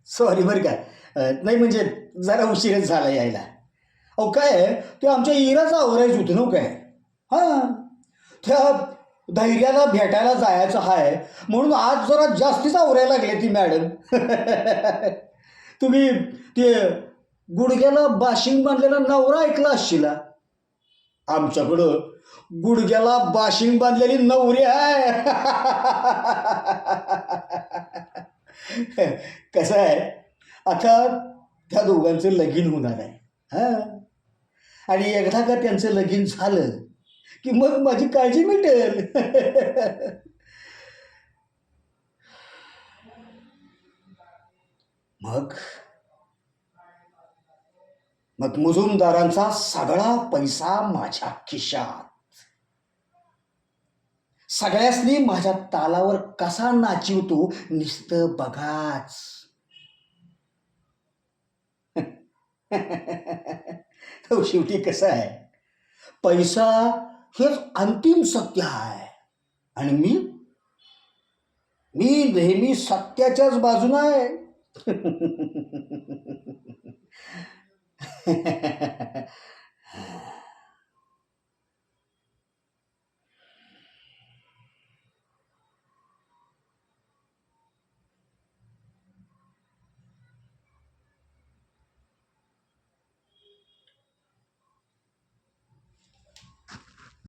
Sorry बरं का. नाही म्हणजे जरा उशीरच झाला यायला. अहो काय आहे, ते आमच्या इराचं आवरायचं होतं ना काय. हां, त्या धैर्याला भेटायला जायचं आहे म्हणून आज जरा जास्तीच आवरायला लागले ती मॅडम. तुम्ही ते गुडघ्याला बाशिंग बांधलेला नवरा ऐकला असशीला. आमच्याकडं गुडघ्याला बाशिंग बांधलेली नवरी आहे. कसं आहे, आता त्या दोघांचं लगीन होणार आहे. हां, आणि एकदा का त्यांचं लगीन झालं की मग माझी काळजी मिटेल. मग मग मुजुमदारांचा सगळा पैसा माझ्या खिशात. सगळ्यासनी माझ्या तालावर कसा नाचिवतो नुसतं बघाच. तो शेवटी कसं आहे, पैसा हेच अंतिम सत्य आहे आणि मी मी नेहमी सत्याच्याच बाजूला आहे.